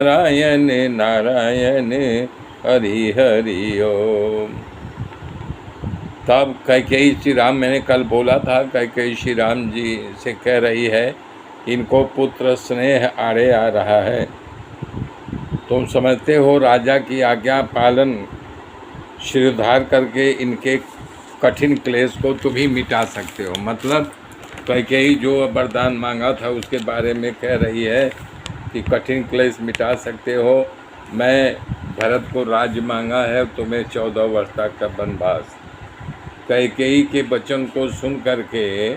नारायण नारायण हरि हरि ओम। तब कैकेयी श्री राम, मैंने कल बोला था, कैकेयी श्री राम जी से कह रही है इनको पुत्र स्नेह आड़े आ रहा है। तुम समझते हो राजा की आज्ञा पालन शिरोधार करके इनके कठिन क्लेश को तुम ही मिटा सकते हो। मतलब कैकेयी जो वरदान मांगा था उसके बारे में कह रही है कि कठिन क्लेश मिटा सकते हो। मैं भरत को राज्य मांगा है, तुम्हें 14 वर्ष तक का वनवास। कैकेयी के वचन को सुन करके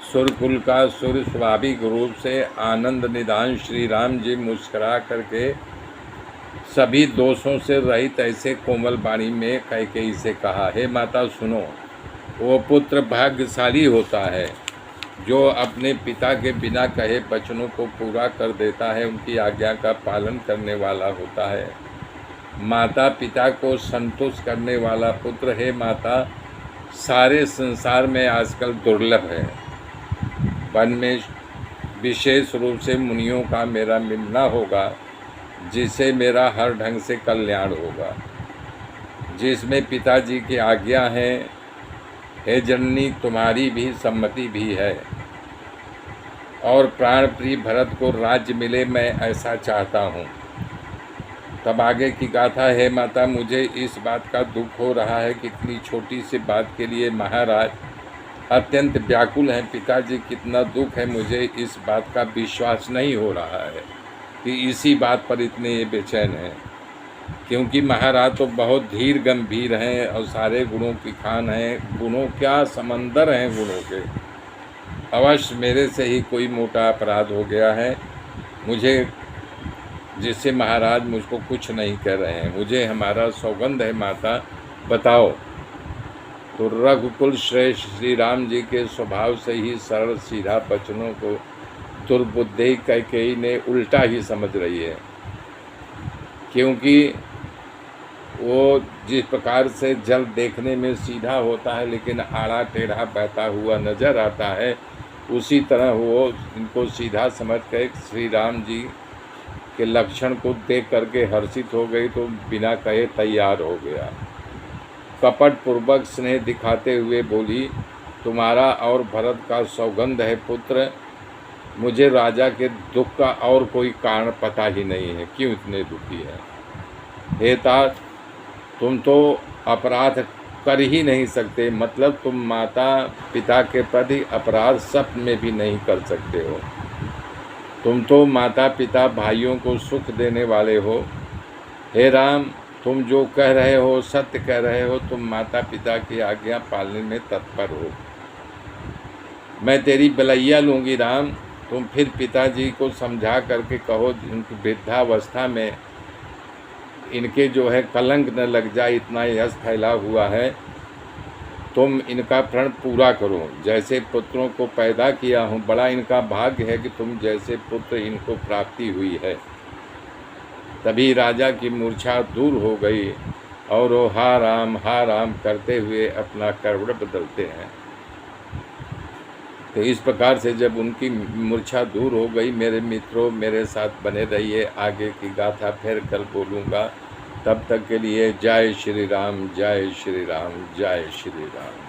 सुरकुल का सुर स्वाभाविक रूप से आनंद निधान श्री राम जी मुस्कुरा करके सभी दोषों से रहित ऐसे कोमल वाणी में कैकेयी से कहा, हे माता सुनो, वो पुत्र भाग्यशाली होता है जो अपने पिता के बिना कहे वचनों को पूरा कर देता है, उनकी आज्ञा का पालन करने वाला होता है। माता पिता को संतुष्ट करने वाला पुत्र है माता, सारे संसार में आजकल दुर्लभ है। वन में विशेष रूप से मुनियों का मेरा मिलना होगा, जिससे मेरा हर ढंग से कल्याण होगा, जिसमें पिताजी की आज्ञा है। हे जननी, तुम्हारी भी सम्मति भी है और प्राण प्रिय भरत को राज्य मिले, मैं ऐसा चाहता हूँ। तब आगे की गाथा, हे माता, मुझे इस बात का दुख हो रहा है कि इतनी छोटी सी बात के लिए महाराज अत्यंत व्याकुल हैं। पिताजी कितना दुख है, मुझे इस बात का विश्वास नहीं हो रहा है कि इसी बात पर इतने ये बेचैन हैं, क्योंकि महाराज तो बहुत धीर गंभीर हैं और सारे गुणों की खान हैं। गुणों क्या समंदर हैं गुणों के। अवश्य मेरे से ही कोई मोटा अपराध हो गया है, मुझे जिससे महाराज मुझको कुछ नहीं कह रहे हैं। मुझे हमारा सौगंध है माता, बताओ। तो रघुकुल श्रेष्ठ श्री राम जी के स्वभाव से ही सरल सीधा वचनों को दुर्बुद्धि कैकेयी ने उल्टा ही समझ रही है, क्योंकि वो जिस प्रकार से जल देखने में सीधा होता है लेकिन आड़ा टेढ़ा बहता हुआ नजर आता है, उसी तरह वो इनको सीधा समझ कर श्री राम जी के लक्षण को देख करके हर्षित हो गई, तो बिना कहे तैयार हो गया। कपट पूर्वक स्नेह दिखाते हुए बोली, तुम्हारा और भरत का सौगंध है पुत्र, मुझे राजा के दुख का और कोई कारण पता ही नहीं है, क्यों इतने दुखी है। हे तात, तुम तो अपराध कर ही नहीं सकते, मतलब तुम माता पिता के प्रति अपराध सपन में भी नहीं कर सकते हो। तुम तो माता पिता भाइयों को सुख देने वाले हो। हे राम, तुम जो कह रहे हो सत्य कह रहे हो, तुम माता पिता की आज्ञा पालने में तत्पर हो। मैं तेरी बलैया लूँगी राम, तुम फिर पिताजी को समझा करके कहो उनकी वृद्धावस्था में इनके जो है कलंक न लग जाए, इतना यश फैला हुआ है, तुम इनका प्रण पूरा करो। जैसे पुत्रों को पैदा किया हूँ, बड़ा इनका भाग्य है कि तुम जैसे पुत्र इनको प्राप्ति हुई है। तभी राजा की मूर्छा दूर हो गई और वो हा राम करते हुए अपना करवड़ बदलते हैं। तो इस प्रकार से जब उनकी मूर्छा दूर हो गई, मेरे मित्रों मेरे साथ बने रहिए, आगे की गाथा फिर कल बोलूँगा। तब तक के लिए जय श्री राम, जय श्री राम, जय श्री राम।